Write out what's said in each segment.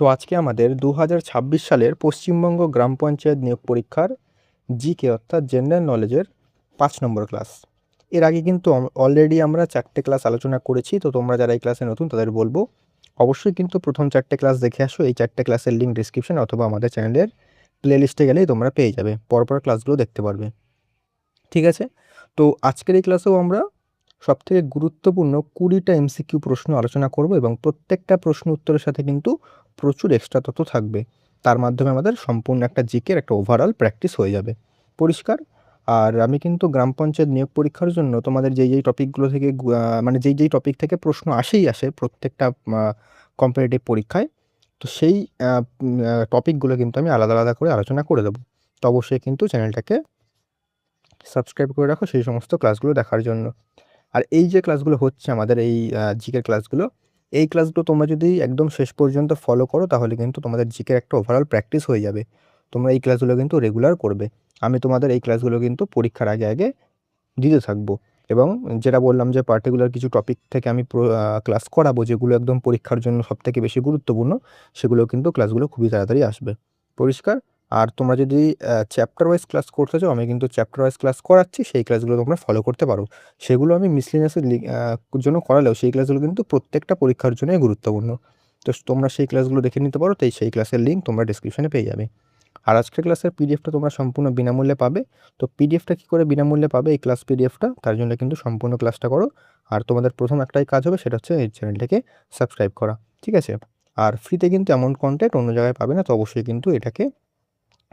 তো আজকে আমাদের 2026 সালের পশ্চিমবঙ্গ গ্রাম পঞ্চায়েত নিয়োগ পরীক্ষার জিকে অর্থাৎ জেনারেল নলেজের 5 নম্বর ক্লাস। এর আগে কিন্তু অলরেডি আমরা 4টে ক্লাস আলোচনা করেছি। তো তোমরা যারা এই ক্লাসে নতুন তাদের বলবো অবশ্যই কিন্তু প্রথম 4টে ক্লাস দেখে আসো। এই 4টে ক্লাসের লিঙ্ক ডিসক্রিপশন অথবা আমাদের চ্যানেলের প্লেলিস্টে গেলেই তোমরা পেয়ে যাবে, পরপর ক্লাসগুলো দেখতে পারবে। ঠিক আছে, তো আজকের এই ক্লাসেও আমরা সবথেকে গুরুত্বপূর্ণ 20টা এমসিকিউ প্রশ্ন আলোচনা করব এবং প্রত্যেকটা প্রশ্ন উত্তরের সাথে কিন্তু প্রচুর এক্সট্রা তথ্য থাকবে। তার মাধ্যমে আমাদের সম্পূর্ণ একটা জিকের একটা ওভারঅল প্র্যাকটিস হয়ে যাবে। পরিষ্কার? আর আমি কিন্তু গ্রাম পঞ্চায়েত নিয়োগ পরীক্ষার জন্য তোমাদের যেই টপিকগুলো থেকে মানে যেই টপিক থেকে প্রশ্ন আসে প্রত্যেকটা কম্পিটিটিভ পরীক্ষায়, তো সেই টপিকগুলো কিন্তু আমি আলাদা আলাদা করে আলোচনা করে দেবো। তো অবশ্যই কিন্তু চ্যানেলটাকে সাবস্ক্রাইব করে রাখো সেই সমস্ত ক্লাসগুলো দেখার জন্য। আর এই যে ক্লাসগুলো হচ্ছে আমাদের এই জিকের ক্লাসগুলো, এই ক্লাসগুলো তোমরা যদি একদম শেষ পর্যন্ত ফলো করো তাহলে কিন্তু তোমাদের জিকের একটা ওভারঅল প্র্যাকটিস হয়ে যাবে। তোমরা এই ক্লাসগুলো কিন্তু রেগুলার করবে। আমি তোমাদের এই ক্লাসগুলো কিন্তু পরীক্ষার আগে আগে দিতে থাকবো এবং যেটা বললাম যে পার্টিকুলার কিছু টপিক থেকে আমি ক্লাস করাবো যেগুলো একদম পরীক্ষার জন্য সবথেকে বেশি গুরুত্বপূর্ণ, সেগুলো কিন্তু ক্লাসগুলো খুবই তাড়াতাড়ি আসবে। পরিষ্কার? আর তোমরা যদি চ্যাপ্টার ওয়াইজ ক্লাস করতে চাও, আমি কিন্তু চ্যাপ্টার ওয়াইজ ক্লাস করাচ্ছি, সেই ক্লাসগুলো তোমরা ফলো করতে পারো। সেগুলো আমি মিসলেনিয়াসের জন্য করালেও সেই ক্লাসগুলো কিন্তু প্রত্যেকটা পরীক্ষার জন্যই গুরুত্বপূর্ণ। তো তোমরা সেই ক্লাসগুলো দেখে নিতে পারো, তাই সেই ক্লাসের লিঙ্ক তোমরা ডিসক্রিপশনে পেয়ে যাবে। আর আজকের ক্লাসের পিডিএফটা তোমরা সম্পূর্ণ বিনামূল্যে পাবে। তো পিডিএফটা কী করে বিনামূল্যে পাবে এই ক্লাস পিডিএফটা, তার জন্য কিন্তু সম্পূর্ণ ক্লাসটা করো। আর তোমাদের প্রথম একটাই কাজ হবে, সেটা হচ্ছে এই চ্যানেলটাকে সাবস্ক্রাইব করা। ঠিক আছে? আর ফ্রিতে কিন্তু এমন কন্টেন্ট অন্য জায়গায় পাবে না, তো অবশ্যই কিন্তু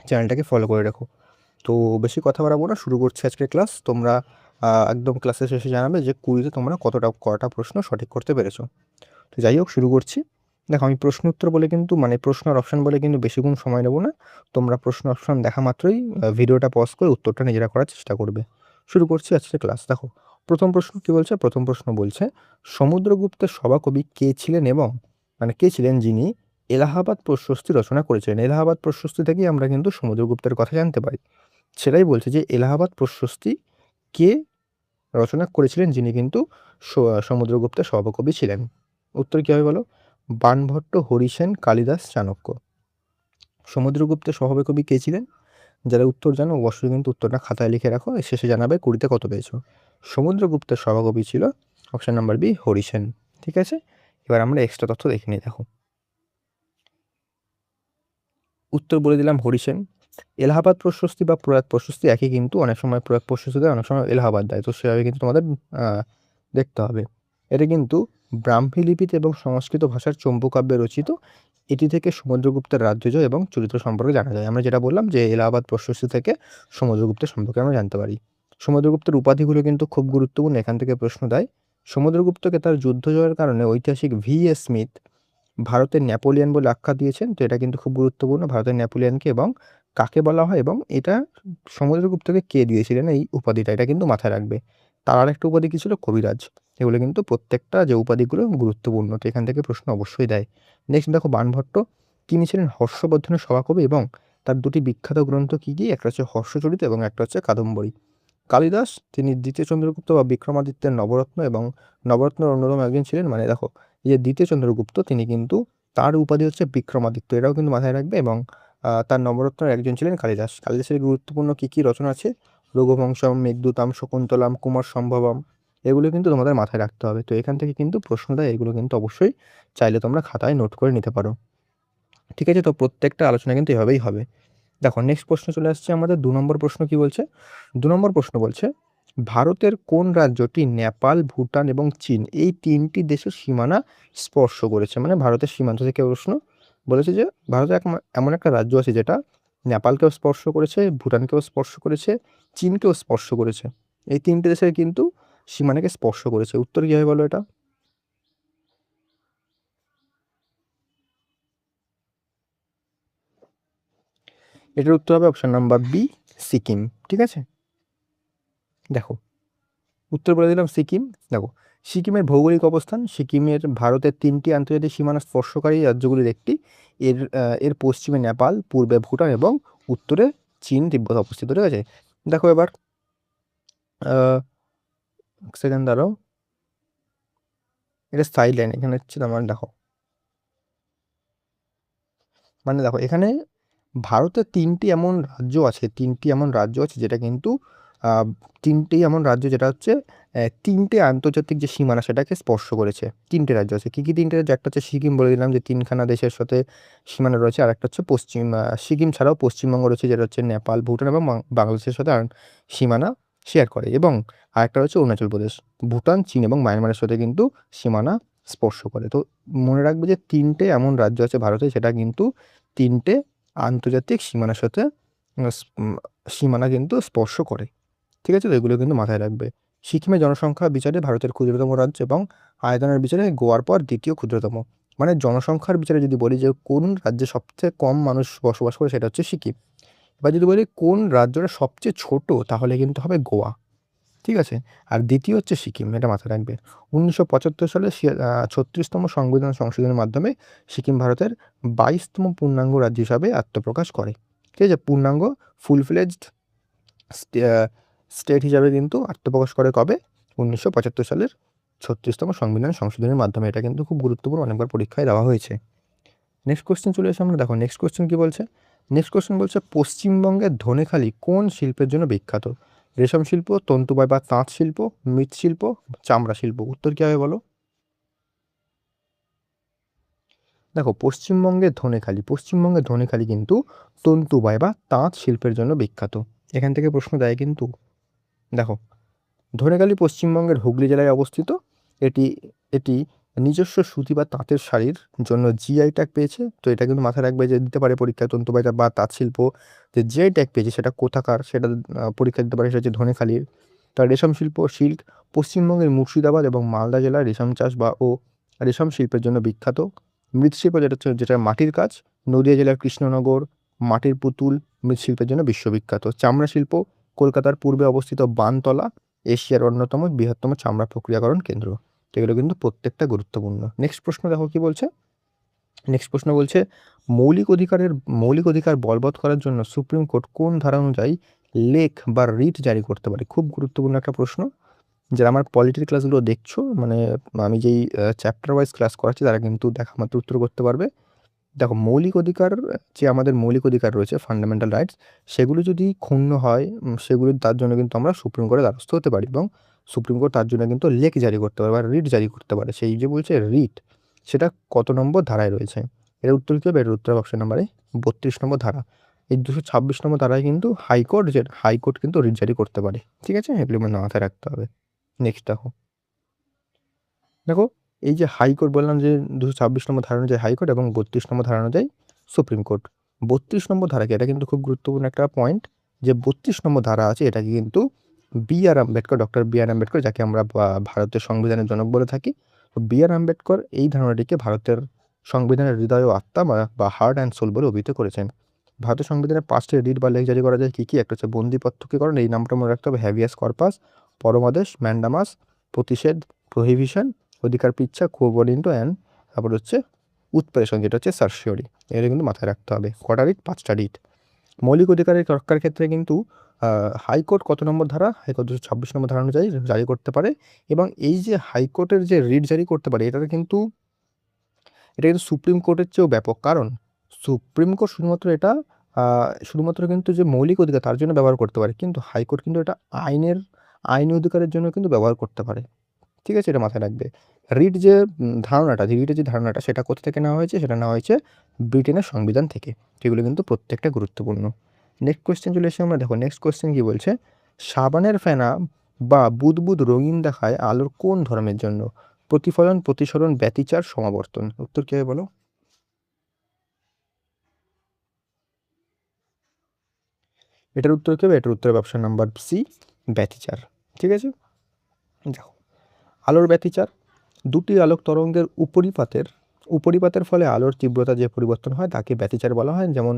চ্যানেলটাকে ফলো করে রাখো। তো বেশি কথা বাড়াবো না, শুরু করছি আজকের ক্লাস। তোমরা একদম ক্লাসের শেষে জানাবে যে কুইজে তোমরা কটা প্রশ্ন সঠিক করতে পেরেছো। তো যাই হোক, শুরু করছি। দেখো, আমি প্রশ্ন উত্তর বলে কিন্তু মানে প্রশ্ন আর অপশান বলে কিন্তু বেশিক্ষণ সময় নেব না। তোমরা প্রশ্ন অপশান দেখা মাত্রই ভিডিওটা পজ করে উত্তরটা নিজেরা করার চেষ্টা করবে। শুরু করছি আজকের ক্লাস। দেখো, প্রথম প্রশ্ন কী বলছে? প্রথম প্রশ্ন বলছে, সমুদ্রগুপ্তের সভাকবি কে ছিলেন এবং মানে কে ছিলেন যিনি এলাহাবাদ প্রশস্তি রচনা করেছিলেন? এলাহাবাদ প্রশস্তি থেকেই আমরা কিন্তু সমুদ্রগুপ্তের কথা জানতে পারি। সেটাই বলছে যে এলাহাবাদ প্রশস্তি কে রচনা করেছিলেন যিনি কিন্তু সমুদ্রগুপ্তের সভাকবি ছিলেন? উত্তর কী হবে বলো? বাণভট্ট, হরিসেন, কালিদাস, চাণক্য। সমুদ্রগুপ্তের সভাকবি কে ছিলেন? যারা উত্তর জানো অবশ্যই কিন্তু উত্তরটা খাতায় লিখে রাখো, শেষে জানাবে 20তে কত পেয়েছো। সমুদ্রগুপ্তের সভাকবি ছিল অপশান নাম্বার বি, হরিসেন। ঠিক আছে, এবার আমরা এক্সট্রা তথ্য দেখে নিই। দেখো, উত্তর বলে দিলাম হরিসেন। এলাহাবাদ প্রশস্তি বা প্রয়াগ প্রশস্তি একই, কিন্তু অনেক সময় প্রয়াগ প্রশস্তি দেয়, অনেক সময় এলাহাবাদ দেয়, তো সেভাবে কিন্তু তোমাদের দেখতে হবে। এটা কিন্তু ব্রাহ্মী লিপিতে এবং সংস্কৃত ভাষার চম্পকাব্যে রচিত। এটি থেকে সমুদ্রগুপ্তের রাজ্যজয় এবং চরিত্র সম্পর্কে জানা যায়। আমরা যেটা বললাম যে এলাহাবাদ প্রশস্তি থেকে সমুদ্রগুপ্তের সম্পর্কে আমরা জানতে পারি। সমুদ্রগুপ্তের উপাধিগুলো কিন্তু খুব গুরুত্বপূর্ণ, এখান থেকে প্রশ্ন দেয়। সমুদ্রগুপ্তকে তার যুদ্ধ জয়ের কারণে ঐতিহাসিক V.A. স্মিথ ভারতের নেপোলিয়ন বলে আখ্যা দিয়েছেন। তো এটা কিন্তু খুব গুরুত্বপূর্ণ, ভারতের নেপোলিয়নকে এবং কাকে বলা হয় এবং এটা সমুদ্রগুপ্তকে কে দিয়েছিলেন এই উপাধিটা, এটা কিন্তু মাথায় রাখবে। তার আরেকটা উপাধি কী ছিল? কবিরাজ। এগুলো কিন্তু প্রত্যেকটা যে উপাধিগুলো গুরুত্বপূর্ণ, তো এখান থেকে প্রশ্ন অবশ্যই দেয়। নেক্সট দেখো, বাণভট্ট তিনি ছিলেন হর্ষবর্ধনের সভাকবি এবং তার দুটি বিখ্যাত গ্রন্থ কী কী? একটা হচ্ছে হর্ষচরিত এবং একটা হচ্ছে কাদম্বরী। কালিদাস তিনি দ্বিতীয় চন্দ্রগুপ্ত বা বিক্রমাদিত্যের নবরত্ন এবং নবরত্নের অন্যতম একজন ছিলেন। মানে দেখো, এই যে দ্বিতীয় চন্দ্রগুপ্ত তিনি কিন্তু তার উপাধি হচ্ছে বিক্রমাদিত্য, এটাও কিন্তু মাথায় রাখবে। এবং তার নবরত্নের একজন ছিলেন কালিদাস। কালিদাসের গুরুত্বপূর্ণ কী কী রচনা আছে? রঘুবংশম, মেঘদূতম, শকুন্তলম, কুমার সম্ভবম, এগুলো কিন্তু তোমাদের মাথায় রাখতে হবে। তো এখান থেকে কিন্তু প্রশ্ন দেয়, এগুলো কিন্তু অবশ্যই চাইলে তোমরা খাতায় নোট করে নিতে পারো। ঠিক আছে, তো প্রত্যেকটা আলোচনা কিন্তু এভাবেই হবে। দেখো, নেক্সট প্রশ্ন চলে আসছে আমাদের 2 নম্বর প্রশ্ন। কি বলছে? 2 নম্বর প্রশ্ন বলছে, ভারতের কোন রাজ্যটি নেপাল, ভুটান এবং চীন এই 3টি দেশের সীমানা স্পর্শ করেছে? মানে ভারতের সীমান্ত থেকে প্রশ্ন বলেছে যে ভারতের এমন একটা রাজ্য আছে যেটা নেপালকেও স্পর্শ করেছে, ভুটানকেও স্পর্শ করেছে, চীনকেও স্পর্শ করেছে। এই 3টে দেশের কিন্তু সীমানাকে স্পর্শ করেছে। উত্তর কী হবে বলো এটা? এটার উত্তর হবে অপশান নাম্বার বি, সিকিম। ঠিক আছে, দেখো উত্তর বলে দিলাম সিকিম। দেখো, সিকিমের ভৌগোলিক অবস্থান, সিকিমের ভারতের 3টি আন্তর্জাতিক সীমানা স্পর্শকারী রাজ্যগুলির একটি। এর পশ্চিমে নেপাল, পূর্বে ভুটান এবং উত্তরে চীন, তিব্বত অবস্থিত। ঠিক আছে, দেখো এবার সেকেন্ড দাঁড়াও, এটা সাইড লাইন, এখানে হচ্ছে আমার দেখো মানে দেখো এখানে ভারতে তিনটি এমন রাজ্য আছে, যেটা কিন্তু আহ, তিনটি এমন রাজ্য যেটা হচ্ছে তিনটে আন্তর্জাতিক যে সীমানা সেটাকে স্পর্শ করেছে। তিনটে রাজ্য আছে, কী কী তিনটে রাজ্য? একটা হচ্ছে সিকিম, বলে দিলাম যে তিনখানা দেশের সাথে সীমানা রয়েছে। আর একটা হচ্ছে সিকিম ছাড়াও পশ্চিমবঙ্গ রয়েছে, যেটা হচ্ছে নেপাল, ভুটান এবং বাংলাদেশের সাথে সীমানা শেয়ার করে। এবং আরেকটা হচ্ছে অরুণাচল প্রদেশ, ভুটান, চীন এবং মায়ানমারের সাথে কিন্তু সীমানা স্পর্শ করে। তো মনে রাখবে যে তিনটে এমন রাজ্য আছে ভারতে সেটা কিন্তু তিনটে আন্তর্জাতিক সীমানার সাথে সীমানা কিন্তু স্পর্শ করে। ঠিক আছে, তো এগুলো কিন্তু মাথায় রাখবে। সিকিমের জনসংখ্যা বিচারে ভারতের ক্ষুদ্রতম রাজ্য এবং আয়তনের বিচারে গোয়ার পর দ্বিতীয় ক্ষুদ্রতম। মানে জনসংখ্যার বিচারে যদি বলি যে কোন রাজ্যে সবচেয়ে কম মানুষ বসবাস করে, সেটা হচ্ছে সিকিম। এবার যদি বলি কোন রাজ্যটা সবচেয়ে ছোট, তাহলে কিন্তু হবে গোয়া। ঠিক আছে, আর দ্বিতীয় হচ্ছে সিকিম, এটা মাথায় রাখবে। 1975 সালে 36তম সংবিধান সংশোধনের মাধ্যমে সিকিম ভারতের 22তম পূর্ণাঙ্গ রাজ্য হিসাবে আত্মপ্রকাশ করে। ঠিক আছে, পূর্ণাঙ্গ ফুল ফ্লেজড স্টেট হিসাবে কিন্তু আত্মপ্রকাশ করে কবে? 1975 সালের 36তম সংবিধান সংশোধনের মাধ্যমে। এটা কিন্তু খুব গুরুত্বপূর্ণ, অনেকবার পরীক্ষায় দেওয়া হয়েছে। নেক্সট কোশ্চেন চলে এসে আমরা দেখো নেক্সট কোশ্চেন কী বলছে। নেক্সট কোশ্চেন বলছে পশ্চিমবঙ্গের ধনেখালি কোন শিল্পের জন্য বিখ্যাত? রেশম শিল্প, তন্তুবায় বা তাঁত শিল্প, মৃৎশিল্প, চামড়া শিল্প। উত্তর কী হবে বলো? দেখো পশ্চিমবঙ্গের ধনেখালি কিন্তু তন্তুবায় বা তাঁত শিল্পের জন্য বিখ্যাত। এখান থেকে প্রশ্ন দেয় কিন্তু। দেখো, ধনেখালি পশ্চিমবঙ্গের হুগলি জেলায় অবস্থিত। এটি এটি নিজস্ব সুতি বা তাঁতের শাড়ির জন্য জিআই ট্যাগ পেয়েছে। তো এটা কিন্তু মাথায় রাখবে যে দিতে পারে পরীক্ষায়, তন্তুবায় বা তাঁত শিল্প যে জিআই ট্যাগ পেয়েছে সেটা কোথাকার, সেটা পরীক্ষা দিতে পারে, সেটা হচ্ছে ধনেখালির। তার রেশম শিল্প সিল্ক, পশ্চিমবঙ্গের মুর্শিদাবাদ এবং মালদা জেলায় রেশম চাষ ও রেশম শিল্পের জন্য বিখ্যাত। মৃৎশিল্প যেটা মাটির কাজ, নদিয়া জেলার কৃষ্ণনগর মাটির পুতুল মৃৎশিল্পের জন্য বিশ্ববিখ্যাত। চামড়া শিল্প, কলকাতার পূর্বে অবস্থিত বানতলা এশিয়ার অন্যতম বৃহত্তম চামড়া প্রক্রিয়াকরণ কেন্দ্র। এগুলো কিন্তু প্রত্যেকটা গুরুত্বপূর্ণ। নেক্সট প্রশ্ন দেখো কি বলছে। নেক্সট প্রশ্ন বলছে মৌলিক অধিকার বলবৎ করার জন্য সুপ্রিম কোর্ট কোন ধারা অনুযায়ী লেখ বা রিট জারি করতে পারে? খুব গুরুত্বপূর্ণ একটা প্রশ্ন। যারা আমার পলিটির ক্লাসগুলো দেখছো, মানে আমি যেই চ্যাপ্টার ওয়াইজ ক্লাস করাচ্ছি, তারা কিন্তু দেখা মাত্র উত্তর করতে পারবে। দেখো, মৌলিক অধিকার, যে আমাদের মৌলিক অধিকার রয়েছে ফান্ডামেন্টাল রাইটস, সেগুলো যদি ক্ষুণ্ণ হয়, সেগুলো তার জন্য কিন্তু আমরা সুপ্রিম কোর্টের দ্বারস্থ হতে পারি এবং সুপ্রিম কোর্ট তার জন্য কিন্তু লেখ জারি করতে পারে বা রিট জারি করতে পারে। সেই যে বলছে রিট, সেটা কত নম্বর ধারায় রয়েছে? এর উত্তর কী হবে? এর উত্তর অপশন নাম্বারে 32 নম্বর ধারা। এই 226 নম্বর ধারায় কিন্তু হাইকোর্ট কিন্তু রিট জারি করতে পারে। ঠিক আছে, এগুলো মানে মাথায় রাখতে হবে। নেক্সট দেখো, দেখো এই যে হাইকোর্ট বললাম যে 226 নম্বর ধারা অনুযায়ী হাইকোর্ট এবং 32 নম্বর ধারা অনুযায়ী সুপ্রিম কোর্ট। 32 নম্বর ধারাকে, এটা কিন্তু খুব গুরুত্বপূর্ণ একটা পয়েন্ট, যে 32 নম্বর ধারা আছে এটাকে কিন্তু ডক্টর বি আর আম্বেদকর, যাকে আমরা ভারতের সংবিধানের জনক বলে থাকি, তো বি আর আম্বেদকর এই ধারণাটিকে ভারতের সংবিধানের হৃদয় ও আত্মা বা হার্ট অ্যান্ড সোল বলে অভিহিত করেছেন। ভারতের সংবিধানের 5টি রিট বা লেখ জারি করা যায় কী কী? একটা হচ্ছে বন্দি প্রত্যক্ষীকরণ, এই নামটা মনে রাখতে হবে, হ্যাভিয়াস কর্পাস, পরমাদেশ, ম্যান্ডামাস, প্রতিষেধ, প্রহিবিশন, অধিকার পিচ্ছা, quo warranto অ্যান্ড তারপর হচ্ছে উৎপ্রেষণ, যেটা হচ্ছে সার্সিওরি। এটা কিন্তু মাথায় রাখতে হবে। কটা রিট? 5টা রিট। মৌলিক অধিকারের রক্ষার ক্ষেত্রে কিন্তু হাইকোর্ট কত নম্বর ধারা? হাইকোর্ট 226 নম্বর ধারা অনুযায়ী জারি করতে পারে। এবং এই যে হাইকোর্টের যে রিট জারি করতে পারে, এটা কিন্তু সুপ্রিম কোর্টের চেয়েও ব্যাপক। কারণ সুপ্রিম কোর্ট শুধুমাত্র কিন্তু যে মৌলিক অধিকার তার জন্য ব্যবহার করতে পারে, কিন্তু হাইকোর্ট কিন্তু এটা আইনি অধিকারের জন্য কিন্তু ব্যবহার করতে পারে। ঠিক আছে, এটা মাথায় রাখবে। রিটের যে ধারণাটা সেটা কোথা থেকে নেওয়া হয়েছে? সেটা নেওয়া হয়েছে ব্রিটেনের সংবিধান থেকে। সেগুলো কিন্তু প্রত্যেকটা গুরুত্বপূর্ণ। নেক্সট কোয়েশ্চেন চলে এসে আমরা দেখো নেক্সট কোয়েশ্চেন কী বলছে। সাবানের ফেনা বা বুদবুদ রঙিন দেখায় আলোর কোন ধর্মের জন্য? প্রতিফলন, প্রতিসরণ, ব্যতিচার, সমাবর্তন। উত্তর কী হবে বলো? এটার উত্তর কী হবে? এটার উত্তর হবে অপশন নাম্বার সি, ব্যতিচার। ঠিক আছে, দেখো আলোর ব্যতিচার, দুটি আলোক তরঙ্গের উপরিপাতের ফলে আলোর তীব্রতা যে পরিবর্তন হয় তাকে ব্যতিচার বলা হয়। যেমন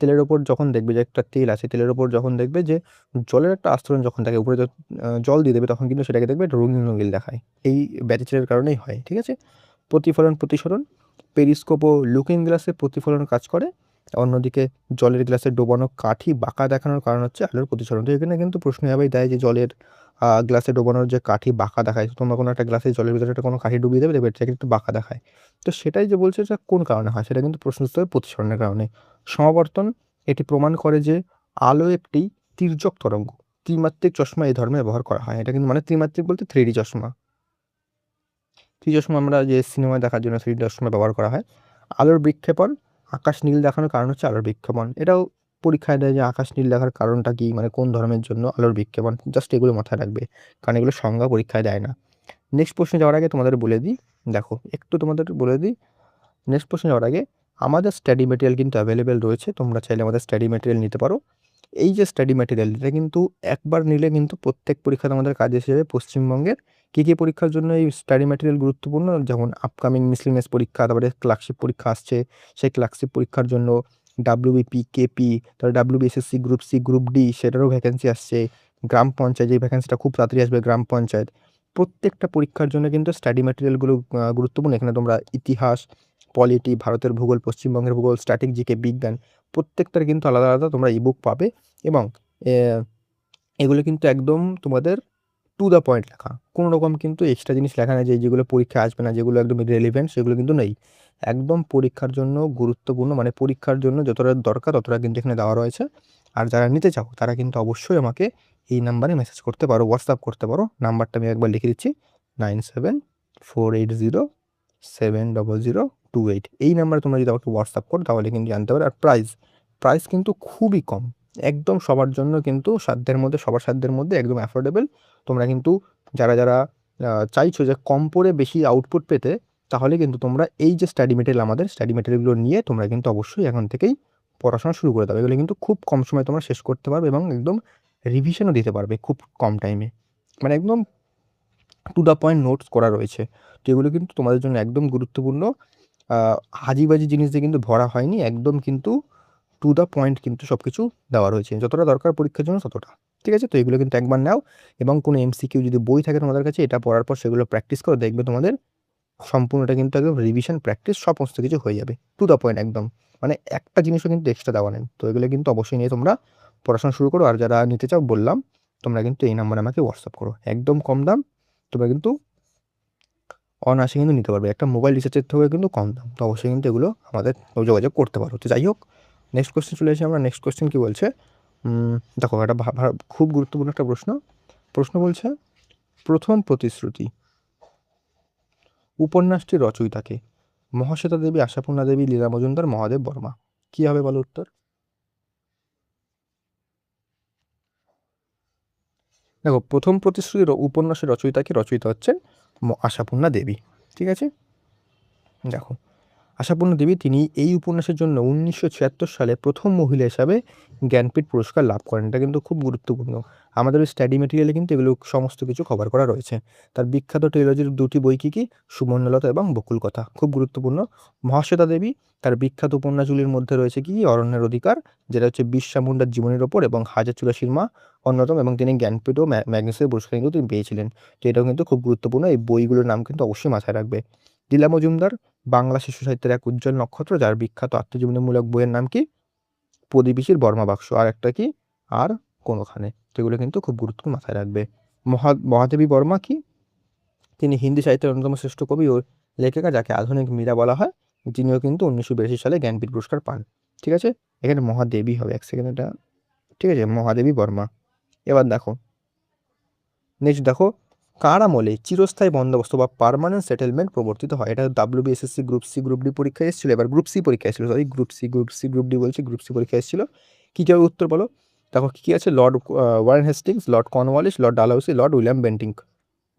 তেলের ওপর যখন দেখবে যে একটা তেল আছে, তেলের ওপর যখন দেখবে যে জলের একটা আস্তরণ যখন থাকে, উপরে জল দিয়ে দেবে, তখন কিন্তু সেটাকে দেখবে রঙিন রঙিন দেখায়। এই ব্যতিচারের কারণেই হয়। ঠিক আছে, প্রতিফলন, প্রতিসরণ, পেরিস্কোপ ও লুকিং গ্লাসে প্রতিফলন কাজ করে অন্যদিকে জলের গ্লাসে ডোবানো কাঠি বাঁকা দেখানোর কারণ হচ্ছে আলোর প্রতিসরণ। তো এখানে কিন্তু প্রশ্ন এভাবেই দেয় যে জলের গ্লাসে ডোবানোর যে কাঠি বাঁকা দেখায়, তোমরা কোনো একটা গ্লাসে জলের ভিতরে একটা কোনো কাঠি ডুবিয়ে দেবে, দেখবে এটা কিন্তু বাঁকা দেখায়। তো সেটাই যে বলছে এটা কোন কারণে হয়, সেটা কিন্তু প্রশ্ন উত্তরে প্রতিসরণের কারণে। সমাবর্তন, এটি প্রমাণ করে যে আলো একটি তির্যক তরঙ্গ। ত্রিমাত্রিক চশমা এই ধর্মে ব্যবহার করা হয়। এটা কিন্তু মানে ত্রিমাত্রিক বলতে 3D চশমা। 3D চশমা আমরা যে সিনেমায় দেখার জন্য 3D চশমা ব্যবহার করা হয়। আলোর বিক্ষেপণ, আকাশ নীল দেখানোর কারণ হচ্ছে আলোর বিক্ষেপণ। এটাও পরীক্ষায় দেয় যে আকাশ নীল দেখার কারণটা কি, মানে কোন ধর্মের জন্য আলোর বিক্ষেপণ। জাস্ট এগুলো মাথায় রাখবে, কারণ এগুলো সংজ্ঞা পরীক্ষায় দেয় না। নেক্সট প্রশ্নে যাওয়ার আগে তোমাদের বলে দিই, দেখো একটু তোমাদের বলে দিই, নেক্সট প্রশ্নে যাওয়ার আগে আমাদের স্টাডি ম্যাটেরিয়াল কিন্তু অ্যাভেলেবেল রয়েছে, তোমরা চাইলে আমাদের স্টাডি ম্যাটেরিয়াল নিতে পারো। এই যে স্টাডি ম্যাটেরিয়াল, এটা কিন্তু একবার নিলে কিন্তু প্রত্যেক পরীক্ষাতে আমাদের কাজে এসে যাবে। পশ্চিমবঙ্গের কী কী পরীক্ষার জন্য এই স্টাডি ম্যাটেরিয়াল গুরুত্বপূর্ণ, যেমন আপকামিং মিসলিনিয়াস পরীক্ষা, তারপরে ক্লার্কশিপ পরীক্ষা আসছে, সেই ক্লার্কশিপ পরীক্ষার জন্য ডাব্লিউবিপি, কেপি, তারপরে WBSSC group C, group D, সেটারও ভ্যাকেন্সি আসছে। গ্রাম পঞ্চায়েত, এই ভ্যাকেন্সিটা খুব তাড়াতাড়ি আসবে, গ্রাম পঞ্চায়েত। প্রত্যেকটা পরীক্ষার জন্য কিন্তু স্টাডি ম্যাটেরিয়ালগুলো গুরুত্বপূর্ণ। এখানে তোমরা ইতিহাস, পলিটি, ভারতের ভূগোল, পশ্চিমবঙ্গের ভূগোল, স্ট্যাটিক জিকে, বিজ্ঞান, প্রত্যেকটার কিন্তু আলাদা আলাদা তোমরা ইবুক পাবে। এবং এগুলো কিন্তু একদম তোমাদের টু দ্য পয়েন্ট লেখা, কোনো রকম কিন্তু এক্সট্রা জিনিস লেখা নেই যে যেগুলো পরীক্ষায় আসবে না, যেগুলো একদম রেলিভেন্ট সেগুলো কিন্তু নেই। একদম পরীক্ষার জন্য গুরুত্বপূর্ণ, মানে পরীক্ষার জন্য যতটা দরকার ততটা কিন্তু এখানে দেওয়া রয়েছে। আর যারা নিতে চাও তারা কিন্তু অবশ্যই আমাকে এই নাম্বারে মেসেজ করতে পারো, হোয়াটসঅ্যাপ করতে পারো। নাম্বারটা আমি একবার লিখে দিচ্ছি, 9748070028। এই নাম্বারে তোমরা যদি আমাকে হোয়াটসঅ্যাপ করো তাহলে কিন্তু জানতে পারো। আর প্রাইস কিন্তু খুবই কম, একদম সবার জন্য কিন্তু সাধ্যের মধ্যে, সবার সাধ্যের মধ্যে, একদম অ্যাফোর্ডেবল। তোমরা কিন্তু যারা চাইছো যে কম পড়ে বেশি আউটপুট পেতে, তাহলে কিন্তু তোমরা এই যে স্টাডি মেটেরিয়াল, আমাদের স্টাডি মেটেরিয়ালগুলো নিয়ে তোমরা কিন্তু অবশ্যই এখন থেকেই পড়াশোনা শুরু করে দেবে। এগুলো কিন্তু খুব কম সময়ে তোমরা শেষ করতে পারবে এবং একদম রিভিশনও দিতে পারবে খুব কম টাইমে, মানে একদম টু দ্য পয়েন্ট নোটস করা রয়েছে। তো এগুলো কিন্তু তোমাদের জন্য একদম গুরুত্বপূর্ণ। হাজিবাজি জিনিস দিয়ে কিন্তু ভরা হয়নি, একদম কিন্তু টু দ্য পয়েন্ট কিন্তু সব কিছু দেওয়া রয়েছে, যতটা দরকার পরীক্ষার জন্য ততটা। ঠিক আছে, তো এগুলো কিন্তু একবার নাও, এবং কোনো এমসিকিউ যদি বই থাকে তোমাদের কাছে, এটা পড়ার পর সেগুলো প্র্যাকটিস করে দেখবে তোমাদের সম্পূর্ণটা কিন্তু একদম রিভিশন, প্র্যাকটিস সমস্ত কিছু হয়ে যাবে টু দ্য পয়েন্ট একদম, মানে একটা জিনিসও কিন্তু এক্সট্রা দেওয়া নেই। তো এগুলো কিন্তু অবশ্যই নিয়ে তোমরা পড়াশোনা শুরু করো। আর যারা নিতে চাও বললাম, তোমরা কিন্তু এই নাম্বারে আমাকে হোয়াটসঅ্যাপ করো, একদম কম দাম, তোমরা কিন্তু অনায়াসে কিন্তু নিতে পারবে, একটা মোবাইল রিচার্জের থেকে কিন্তু কম দাম। তো অবশ্যই কিন্তু এগুলো আমাদের যোগাযোগ করতে পারো। তো যাই হোক, নেক্সট কোয়েশ্চেন চলে এসে আমরা, নেক্সট কোয়েশ্চেন কী বলছে, দেখো এটা খুব গুরুত্বপূর্ণ একটা প্রশ্ন বলছে, প্রথম প্রতিশ্রুতি উপন্যাসটির রচয়িতাকে? মহাশ্বেতা দেবী, আশাপূর্ণা দেবী, লীলা মজুমদার, মহাদেব বর্মা। কী হবে বলো উত্তর? দেখো, প্রথম প্রতিশ্রুতি উপন্যাসের রচয়িতা হচ্ছেন আশাপূর্ণা দেবী। ঠিক আছে, দেখো আশাপূর্ণা দেবী, তিনি এই উপন্যাসের জন্য 1976 সালে প্রথম মহিলা হিসাবে জ্ঞানপীঠ পুরস্কার লাভ করেন। এটা কিন্তু খুব গুরুত্বপূর্ণ, আমাদের ওই স্টাডি মেটেরিয়ালে কিন্তু এগুলো সমস্ত কিছু কভার করা রয়েছে। তার বিখ্যাত ট্রিলজির দুটি বই কী কী, সুবর্ণলতা এবং বকুল কথা, খুব গুরুত্বপূর্ণ। মহাশ্বেতা দেবী, তার বিখ্যাত উপন্যাসগুলির মধ্যে রয়েছে কি, অরণ্যের অধিকার, যেটা হচ্ছে বিরসা মুন্ডার জীবনের ওপর, এবং হাজার চুরাশির মা অন্যতম, এবং তিনি জ্ঞানপীঠ ও ম্যাগনেসের পুরস্কার কিন্তু তিনি পেয়েছিলেন। তো এটাও কিন্তু খুব গুরুত্বপূর্ণ, এই বইগুলোর নাম কিন্তু অবশ্যই মাথায় রাখবে। লীলা মজুমদার, বাংলা শিশু সাহিত্যের এক উজ্জ্বল নক্ষত্র, যার বিখ্যাত আত্মজীবনীমূলক বইয়ের নাম কি, প্রদীপিসির বর্মা বাক্স, আর একটা কি, আর কোনোখানে। তো এগুলো কিন্তু খুব গুরুত্বপূর্ণ, মাথায় রাখবে। মহাদেবী বর্মা কি, তিনি হিন্দি সাহিত্যের অন্যতম শ্রেষ্ঠ কবি ও লেখিকা, যাকে আধুনিক মীরা বলা হয়। তিনিও কিন্তু 1982 সালে জ্ঞানপীঠ পুরস্কার পান। ঠিক আছে, এখানে মহাদেবী হবে, এক সেকেন্ড এটা, ঠিক আছে, মহাদেবী বর্মা। এবার দেখো, নেক্সট দেখো, কার আমলে চিরস্থায়ী বন্দোবস্ত বা পার্মানেন্ট সেটেলমেন্ট প্রবর্তিত হয়? এটা WBSSC group C, group D পরীক্ষায় এসেছিল, এবার গ্রুপ সি পরীক্ষা এসেছিল, সরি গ্রুপ ডি বলছি, গ্রুপ সি পরীক্ষা এসেছিল। কী কী হবে উত্তর বলো? দেখো কী কী আছে, Lord Warren Hastings, Lord Cornwallis, Lord Dalhousie, Lord William Bentinck.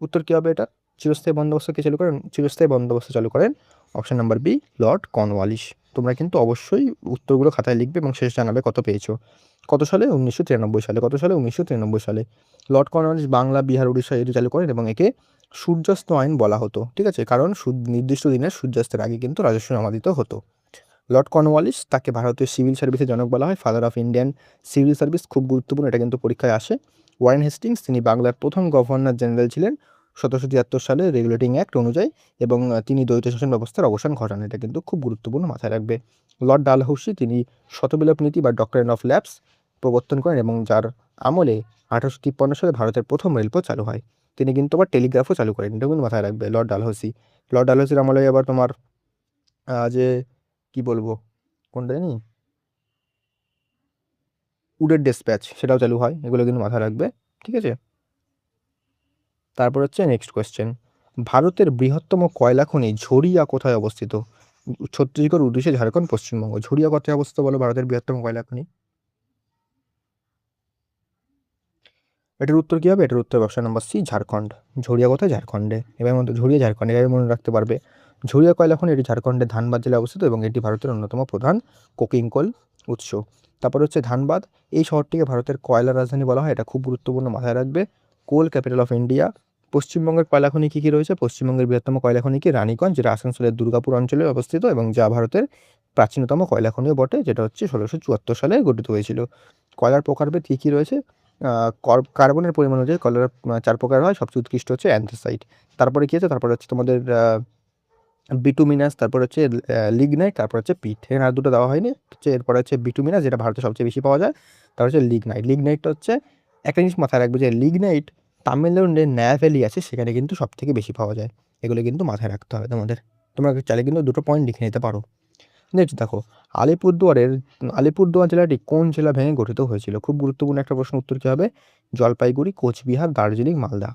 উত্তর কী হবে এটা? চিরস্থায়ী বন্দোবস্ত কে চালু করেন? চিরস্থায়ী বন্দোবস্ত চালু করেন option number B, Lord Cornwallis. তোমরা কিন্তু অবশ্যই উত্তরগুলো খাতায় লিখবে এবং শেষ জানাবে কত পেয়েছো। কত সালে? 1993 সালে। কত সালে? 1993 সালে। লর্ড কর্নওয়ালিস বাংলা, বিহার, উড়িষ্যা এটি চালু করেন এবং একে সূর্যাস্ত আইন বলা হতো। ঠিক আছে, কারণ নির্দিষ্ট দিনের সূর্যাস্তের আগে কিন্তু রাজস্ব জমা দিতে হতো। লর্ড কর্নওয়ালিস, তাকে ভারতীয় সিভিল সার্ভিসের জনক বলা হয়, father of Indian civil service, খুব গুরুত্বপূর্ণ, এটা কিন্তু পরীক্ষায় আসে। ওয়ারেন হেস্টিংস, তিনি বাংলার প্রথম গভর্নর জেনারেল ছিলেন, 1773 সালে রেগুলেটিং অ্যাক্ট অনুযায়ী এবং তিনি দ্বৈত শাসন ব্যবস্থার অবসান ঘটান। এটা কিন্তু খুব গুরুত্বপূর্ণ, মাথায় রাখবে। লর্ড ডালহৌসি তিনি শতবিপ্লব নীতি বা ডক্ট্রাইন অফ ল্যাপস প্রবর্তন করেন এবং যার আমলে 1853 সালে ভারতের প্রথম রেলপথ চালু হয়। তিনি কিন্তু আবার টেলিগ্রাফও চালু করেন, এটা কিন্তু মাথায় রাখবে। লর্ড ডালহৌসির আমলে আবার তোমার যে কি বলবো, কোনটা জানি, উডের ডিসপ্যাচ, সেটাও চালু হয়। এগুলো কিন্তু মাথায় রাখবে, ঠিক আছে। তারপর হচ্ছে নেক্সট কোয়েশ্চেন, ভারতের বৃহত্তম কয়লা খনি ঝরিয়া কোথায় অবস্থিত? ছত্তিশগড়, উড়িষ্যা, ঝাড়খণ্ড, পশ্চিমবঙ্গ। ঝরিয়া কোথায় অবস্থিত বলো ভারতের বৃহত্তম কয়লা খনি? এটার উত্তর কি হবে? এটার উত্তর অপশন নাম্বার সি, ঝাড়খণ্ড। ঝরিয়া কোথায়? ঝাড়খণ্ডে। এবার মধ্যে ঝরিয়া ঝাড়খণ্ড, এভাবে মনে রাখতে পারবে। ঝরিয়া কয়লা খনি এটি ঝাড়খণ্ডের ধানবাদ জেলায় অবস্থিত এবং এটি ভারতের অন্যতম প্রধান কোকিং কোল উৎস। তারপর হচ্ছে ধানবাদ, এই শহরটিকে ভারতের কয়লার রাজধানী বলা হয়, এটা খুব গুরুত্বপূর্ণ, মাথায় রাখবে। কোল ক্যাপিটাল অফ ইন্ডিয়া। পশ্চিমবঙ্গের কয়লা খনি কী কী রয়েছে? পশ্চিমবঙ্গের বৃহত্তম কয়লা খনি কি? রানীগঞ্জ, যেটা আসানসোলের দুর্গাপুর অঞ্চলে অবস্থিত এবং যা ভারতের প্রাচীনতম কয়লা খনিও বটে, যেটা হচ্ছে 1674 সালে গঠিত হয়েছিল। কয়লার প্রকারভেদ কী কী রয়েছে? কার্বনের পরিমাণ অনুযায়ী কয়লার 4 প্রকার হয়, সবচেয়ে উৎকৃষ্ট হচ্ছে অ্যান্থ্রাসাইট। তারপরে কী আছে? তারপরে হচ্ছে তোমাদের বিটুমিনাস, তারপর হচ্ছে লিগনাইট, তারপর হচ্ছে পিট। এখানে আর দুটো দেওয়া হয়নি, হচ্ছে এরপরে হচ্ছে বিটুমিনাস, যেটা ভারতে সবচেয়ে বেশি পাওয়া যায়। তারপর হচ্ছে লিগনাইট। লিগনাইটটা হচ্ছে, একটা জিনিস মাথায় রাখবে যে লিগনাইট তামিলনাড়ুর ন্যায় ভ্যালি আছে, সেখানে কিন্তু সব থেকে বেশি পাওয়া যায়। এগুলো কিন্তু মাথায় রাখতে হবে তোমাদের। তোমরা চাইলে কিন্তু দুটো পয়েন্ট লিখে নিতে পারো। নেক্সট দেখো, আলিপুরদুয়ার জেলাটি কোন জেলা ভেঙে গঠিত হয়েছিল? খুব গুরুত্বপূর্ণ একটা প্রশ্ন। উত্তর কী হবে? জলপাইগুড়ি, কোচবিহার, দার্জিলিং, মালদা।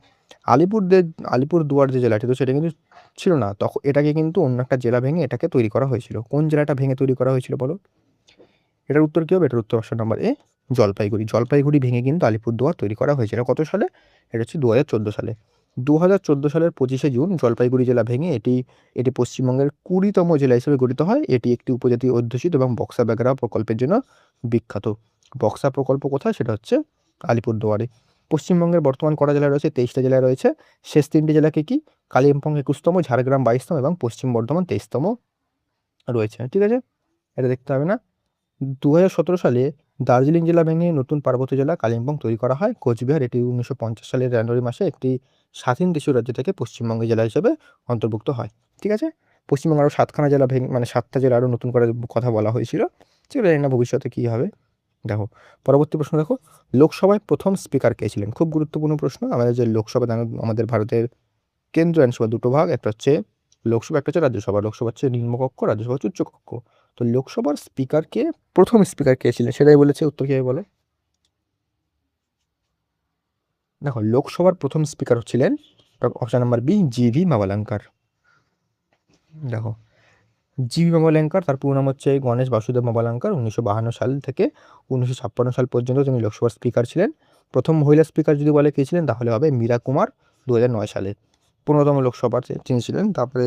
আলিপুরদুয়ার যে জেলাটি, তো সেটা কিন্তু ছিল না তখন, এটাকে কিন্তু অন্য একটা জেলা ভেঙে এটাকে তৈরি করা হয়েছিল। কোন জেলাটা ভেঙে তৈরি করা হয়েছিল বলো? এটার উত্তর কী হবে? এটার উত্তর option number A, Jalpaiguri. Jalpaiguri ভেঙে কিন্তু আলিপুরদুয়ার তৈরি করা হয়েছিল। কত সালে? এটা হচ্ছে 2014 সালে। 2014 সালের 25শে জুন জলপাইগুড়ি জেলা ভেঙে এটি এটি পশ্চিমবঙ্গের 20তম জেলা হিসেবে গঠিত হয়। এটি একটি উপজাতি অধ্যুষিত এবং বক্সা ব্যাঘ্রা প্রকল্পের জন্য বিখ্যাত। বক্সা প্রকল্প কোথায়? সেটা হচ্ছে আলিপুরদুয়ারে। পশ্চিমবঙ্গের বর্তমান কটা জেলা রয়েছে? 23টা জেলা রয়েছে। শেষ 3টি জেলাকে কি? কালিম্পং 21তম, ঝাড়গ্রাম 22তম এবং পশ্চিম বর্ধমান 23তম রয়েছে, ঠিক আছে। এটা দেখতে হবে না। 2017 সালে দার্জিলিং জেলা ভেঙে নতুন পার্বত্য জেলা কালিম্পং তৈরি করা হয়। কোচবিহার, এটি 1950 সালের জানুয়ারি মাসে একটি স্বাধীন দেশীয় রাজ্য থেকে পশ্চিমবঙ্গ জেলা হিসেবে অন্তর্ভুক্ত হয়, ঠিক আছে। পশ্চিমবঙ্গে আরও 7খানা জেলা মানে 7টা জেলা আরও নতুন করে কথা বলা হয়েছিল, সেগুলো জানি না ভবিষ্যতে কী হবে। দেখো পরবর্তী প্রশ্ন, দেখো লোকসভায় প্রথম স্পিকার কে ছিলেন? খুব গুরুত্বপূর্ণ প্রশ্ন। আমাদের যে লোকসভা, আমাদের ভারতের কেন্দ্র আইনসভা দুটো ভাগ, একটা হচ্ছে লোকসভা, একটা হচ্ছে রাজ্যসভা। লোকসভা হচ্ছে নিম্নকক্ষ, রাজ্যসভা হচ্ছে উচ্চকক্ষ। তো লোকসভার স্পিকারকে, প্রথম স্পিকার কে ছিলেন সেটাই বলেছে। উত্তর কী হবে বলো? দেখো লোকসভার প্রথম স্পিকার ছিলেন অপশন নাম্বার বি, জি.ভি. মাভালাঙ্কার। দেখো জি.ভি. মাভালাঙ্কার, তার পুরো নাম হচ্ছে গণেশ বাসুদেব মাভালাঙ্কার। 1952 সাল থেকে 1956 সাল পর্যন্ত তিনি লোকসভার স্পিকার ছিলেন। প্রথম মহিলা স্পিকার যদি বলে কে ছিলেন, তাহলে হবে মীরা কুমার, 2009 সালে 15তম লোকসভার তিনি ছিলেন। তারপরে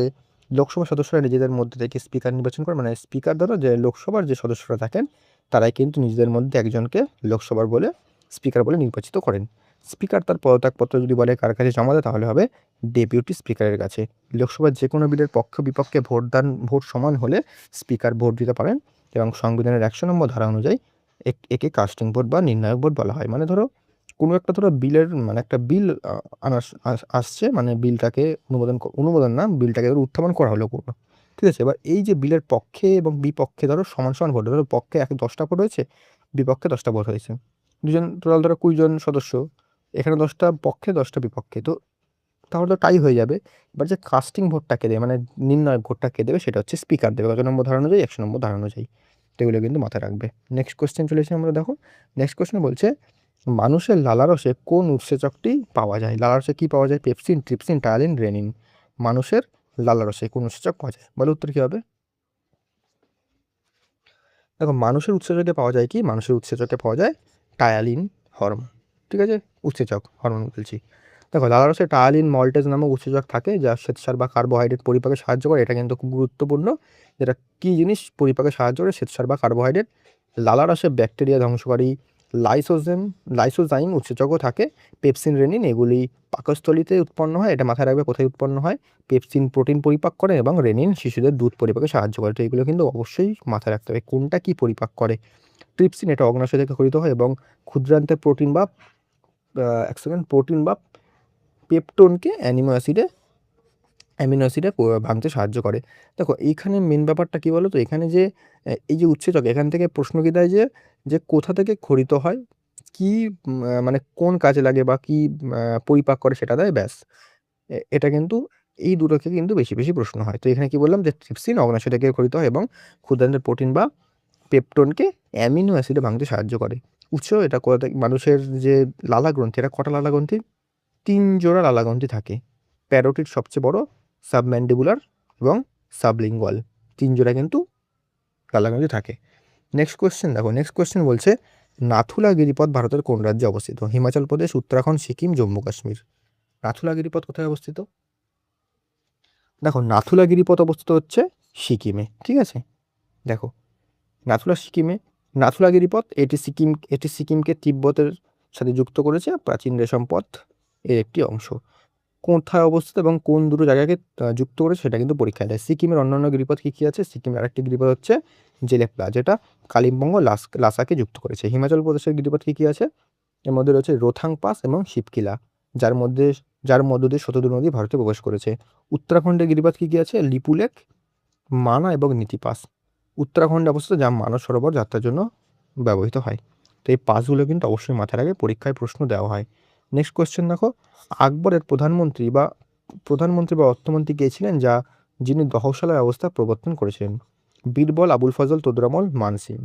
লোকসভার সদস্যরা নিজেদের মধ্যে থেকে স্পিকার নির্বাচন করে, মানে স্পিকার দ্বারা যে লোকসভার যে সদস্যরা থাকেন তারাই কিন্তু নিজেদের মধ্যে একজনকে লোকসভার বলে স্পিকার বলে নির্বাচিত করেন। স্পিকার তার পদত্যাগপত্র যদি বলে কার কাছে জমা দেয়, তাহলে হবে ডেপুটি স্পিকারের কাছে। লোকসভার যে কোনো বিলের পক্ষ বিপক্ষে ভোট সমান হলে স্পিকার ভোট দিতে পারেন এবং সংবিধানের 100 নম্বর ধারা অনুযায়ী একে কাস্টিং ভোট বা নির্ণায়ক ভোট বলা হয়। মানে ধরো কোনো একটা, ধরো বিলের, মানে একটা বিল আসছে, মানে বিলটাকে অনুমোদন না, বিলটাকে ধরো উত্থাপন করা হলো কোনো, ঠিক আছে। এবার এই যে বিলের পক্ষে এবং বিপক্ষে ধরো সমান সমান ভোট, ধরো পক্ষে 10টা ভোট হয়েছে, বিপক্ষে 10টা ভোট হয়েছে, দুজন টোটাল ধরো 20 জন সদস্য, এখানে 10টা পক্ষে 10টা বিপক্ষে, তো তাহলে তো টাই হয়ে যাবে। এবার যে কাস্টিং ভোটটা কে দেবে, মানে নির্ণায়ক ভোটটা কে দেবে, সেটা হচ্ছে স্পিকার দেবে, কত নম্বর ধারা অনুযায়ী? 100 নম্বর ধারা অনুযায়ী। তো এগুলো কিন্তু মাথায় রাখবে। নেক্সট কোয়েশ্চেন চলে এসেছি আমরা, দেখো নেক্সট কোয়েশ্চেন বলছে, মানুষের লালারসে কোন উৎসেচকটি পাওয়া যায়? লালারসে কি পাওয়া যায়? Pepsin, trypsin, ptyalin, renin. মানুষের লালারসে কোন উৎসেচক পাওয়া যায় বলো? উত্তর কী হবে? দেখো মানুষের উৎসেচকে পাওয়া যায় কি? মানুষের উৎসেচকে পাওয়া যায় টায়ালিন হরমোন, ঠিক আছে, উৎসেচক হরমোন বলছি। দেখো লালারসে টায়ালিন মল্টেজ নামক উৎসেচক থাকে যা শ্বেতসার বা কার্বোহাইড্রেট পরিপাকে সাহায্য করে। এটা কিন্তু খুব গুরুত্বপূর্ণ, যেটা কী জিনিস পরিপাকে সাহায্য করে? শ্বেতসার বা কার্বোহাইড্রেট। লালারসে ব্যাকটেরিয়া ধ্বংসকারী লাইসোজাইম উৎসেচকও থাকে। পেপসিন, রেনিন এগুলি পাকস্থলিতে উৎপন্ন হয়। এটা মাথায় রাখবে কোথায় উৎপন্ন হয়। পেপসিন প্রোটিন পরিপাক করে এবং রেনিন শিশুদের দুধ পরিপাকে সাহায্য করে। তো এগুলো কিন্তু অবশ্যই মাথায় রাখতে হবে কোনটা কি পরিপাক করে। ট্রিপসিন এটা অগ্নাশয় থেকে খরিত হয় এবং ক্ষুদ্রান্তে প্রোটিন বা প্রোটিন বা পেপটোনকে অ্যামিনো অ্যাসিডে ভাঙতে সাহায্য করে। দেখো এইখানে মেন ব্যাপারটা কী বলো তো, এখানে যে এই যে উৎসেচক, এখান থেকে প্রশ্ন কী দেয় যে কোথা থেকে খরিত হয়, কী মানে কোন কাজে লাগে বা কী পরিপাক করে সেটা দেয়, ব্যাস। এটা কিন্তু এই দুটোকে কিন্তু বেশি বেশি প্রশ্ন হয়। তো এখানে কি বললাম যে ট্রিপসিন অগ্নাশয় থেকে খরিত হয় এবং ক্ষুদ্রান্তের প্রোটিন বা পেপটোনকে অ্যামিনো অ্যাসিডে ভাঙতে সাহায্য করে। উৎস এটা কোথা থেকে, মানুষের যে লালা গ্রন্থি, এটা কটা লালা গ্রন্থি? 3 জোড়া লালা গ্রন্থি থাকে। প্যারোটিড সবচেয়ে বড়, সাবম্যান্ডিবুলার এবং সাবলিঙ্গুয়াল, 3 জোড়া কিন্তু লালা গ্রন্থি থাকে। নেক্সট কোয়েশ্চেন দেখো, নেক্সট কোয়েশ্চেন বলছে নাথুলা গিরিপথ ভারতের কোন রাজ্যে অবস্থিত? হিমাচল প্রদেশ, উত্তরাখণ্ড, সিকিম, জম্মু কাশ্মীর। নাথুলা গিরিপথ কোথায় অবস্থিত? দেখো নাথুলা গিরিপথ অবস্থিত হচ্ছে সিকিমে, ঠিক আছে। দেখো নাথুলা গিরিপথ এটি সিকিমকে তিব্বতের সাথে যুক্ত করেছে, প্রাচীন রেশম পথ এর একটি অংশ। কোথায় অবস্থিত এবং কোন দুটো জায়গাকে যুক্ত করেছে সেটা কিন্তু পরীক্ষায় দেয়। সিকিমের অন্যান্য গিরিপথ কী কী আছে? সিকিমের আরেকটি গিরিপথ হচ্ছে জেলেপলা, যেটা কালিম্পং ও লাসাকে যুক্ত করেছে। হিমাচল প্রদেশের গিরিপথ কী কী আছে? এর মধ্যে রয়েছে রোথাং পাস এবং শিবকিলা, যার মধ্য দিয়ে শতদ্রু নদী ভারতে প্রবেশ করেছে। উত্তরাখণ্ডের গিরিপথ কী কী আছে? লিপুলেক, মানা এবং নীতি পাস উত্তরাখণ্ডে অবস্থিত, যা মানস সরোবর যাত্রার জন্য ব্যবহৃত হয়। তো এই পাসগুলো কিন্তু অবশ্যই মাথায় রাখবে, পরীক্ষায় প্রশ্ন দেওয়া হয়। নেক্সট কোয়েশ্চেন দেখো, আকবরের প্রধানমন্ত্রী বা অর্থমন্ত্রী কে ছিলেন যিনি দহশালা ব্যবস্থা প্রবর্তন করেছিলেন? বীরবল, আবুল ফজল, তদুরামল, মানসিং।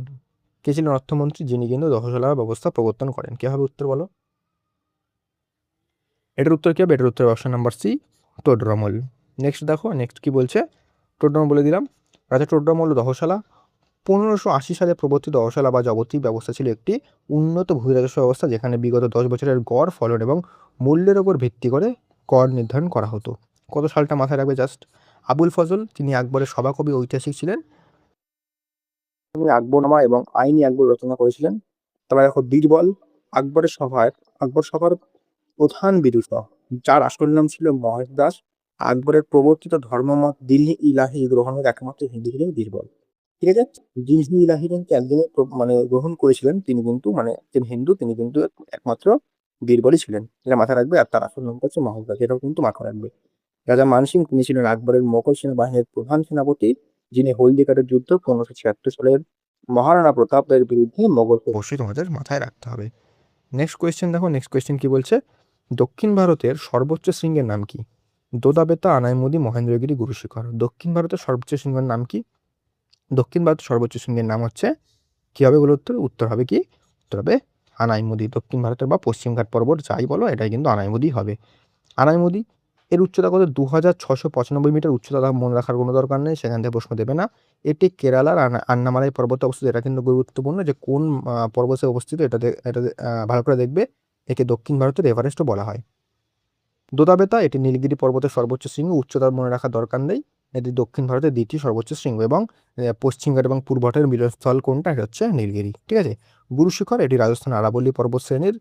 কে ছিলেন অর্থমন্ত্রী যিনি কিন্তু দহশালা ব্যবস্থা প্রবর্তন করেন? কে হবে উত্তর বলো? এটার উত্তর কী হবে? এটার উত্তর অপশন নাম্বার সি, তদুরামল। নেক্সট দেখো, নেক্সট কি বলছে? তদুরামল বলে দিলাম। রাজা তদুরামল দহশালা 1580 সালে প্রবর্তিত দহশালা বা জবতি ব্যবস্থা ছিল একটি উন্নত ভূরাজস্ব ব্যবস্থা, যেখানে বিগত 10 বছরের গড় ফলন এবং মূল্যের ওপর ভিত্তি করে কর নির্ধারণ করা হতো। কত সালটা মাথায় রাখবে জাস্ট। আবুল ফজল, তিনি আকবরের সভাকবি ঐতিহাসিক ছিলেন, তিনি আকবরনামা এবং আইনি আকবর রচনা করেছিলেন। তারপরে দেখো বীরবল, আকবর সভার প্রধান বিদূষক, যার আসল নাম ছিল মহেশ দাস। আকবরের প্রবর্তিত ধর্মমত দিল্লি ইলাহি গ্রহণের একমাত্র হিন্দু ছিলেন বীরবল, ঠিক আছে। দিল্লি ইলাহি কিন্তু একদিনে মানে গ্রহণ করেছিলেন, তিনি কিন্তু মানে তিনি হিন্দু, তিনি কিন্তু একমাত্র বীরবলই ছিলেন, এটা মাথায় রাখবে। আর তার আসল নামটা হচ্ছে মহেশ দাস, এটাও কিন্তু মাথায় রাখবে। রাজা মানসিং, তিনি ছিলেন আকবরের মোগল সেনাবাহিনীর প্রধান সেনাপতি, যিনি হলদিঘাটের যুদ্ধ 1576 সালের মহারাণা প্রতাপের বিরুদ্ধে মোগল, অবশ্যই তোমাদের মাথায় রাখতে হবে। নেক্সট কোয়েশ্চেন দেখো, নেক্সট কোয়েশ্চেন কি বলছে? দক্ষিণ ভারতের সর্বোচ্চ শৃঙ্গের নাম কি? দোদাবেতা, আনাইমুদি, মহেন্দ্রগিরি, গুরুশিখর। দক্ষিণ ভারতের সর্বোচ্চ শৃঙ্গের নাম কি? দক্ষিণ ভারতের সর্বোচ্চ শৃঙ্গের নাম হচ্ছে, কী হবে বলো উত্তর? উত্তর হবে কি? উত্তর হবে আনাইমুদি। দক্ষিণ ভারতের বা পশ্চিমঘাট পর্বত যাই বলো, এটাই কিন্তু আনাইমুদি হবে। আনাইমুদি এর উচ্চতা কত? 2695 মিটার উচ্চতা, মনে রাখার কোনো দরকার নেই, সেখান থেকে প্রশ্ন দেবে না। এটি কেরালার আন্নামালাই পর্বতে অবস্থিত। এটা কিন্তু গুরুত্বপূর্ণ যে কোন পর্বতে অবস্থিত, এটাতে ভালো করে দেখবে। একে দক্ষিণ ভারতের এভারেস্টও বলা হয়। দোদাবেতা, এটি নীলগিরি পর্বতের সর্বোচ্চ শৃঙ্গ, উচ্চতা মনে রাখার দরকার নেই। এটি দক্ষিণ ভারতের দ্বিতীয় সর্বোচ্চ শৃঙ্গ এবং পশ্চিমঘাট এবং পূর্বঘাটের মিলনস্থল কোনটা? এটা হচ্ছে নীলগিরি, ঠিক আছে। গুরুশিখর, এটি রাজস্থান আরাবল্লী পর্বত শ্রেণীর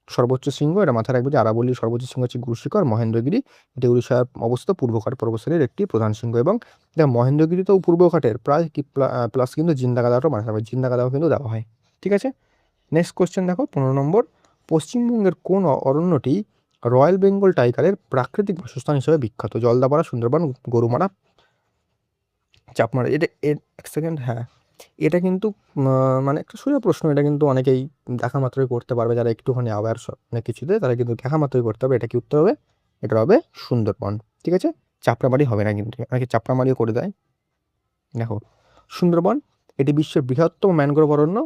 সর্বোচ্চ শৃঙ্গ, এটা মাথায় রাখবে যে আরাবল্লীর সর্বোচ্চ শৃঙ্গ হচ্ছে গুরুশিখর। মহেন্দ্রগিরি, এটি উড়িষ্যার অবস্থিত পূর্বঘাট পর্বতশ্রেণীর একটি প্রধান শৃঙ্গ, এবং মহেন্দ্রগিরি তো পূর্বঘাটের প্রায় কি প্লাস কিন্তু জিন্দাগাদাটাও মাথায় রাখবে, জিন্দাগাদাও কিন্তু দেওয়া হয়, ঠিক আছে। নেক্সট কোয়েশ্চেন দেখো, 15 নম্বর। পশ্চিমবঙ্গের কোন অরণ্যটি রয়্যাল বেঙ্গল টাইগারের প্রাকৃতিক বাসস্থান হিসেবে বিখ্যাত? জলদাপাড়া, সুন্দরবন, গরুমারা, চাপমারা। এটা এক সেকেন্ড, হ্যাঁ, এটা কিন্তু মানে একটা সোজা প্রশ্ন, এটা কিন্তু অনেকেই দেখা মাত্রই করতে পারবে, যারা একটুখানি অ্যাওয়্যার অনেক কিছুতে, তারা কিন্তু দেখা মাত্রই করতে হবে। এটা কি উত্তর হবে? এটা হবে সুন্দরবন, ঠিক আছে। চাপড়ামারি হবে না, কিন্তু অনেকে চাপড়ামারিও করে দেয়। দেখো সুন্দরবন, এটি বিশ্বের বৃহত্তম ম্যানগ্রোভ অরণ্য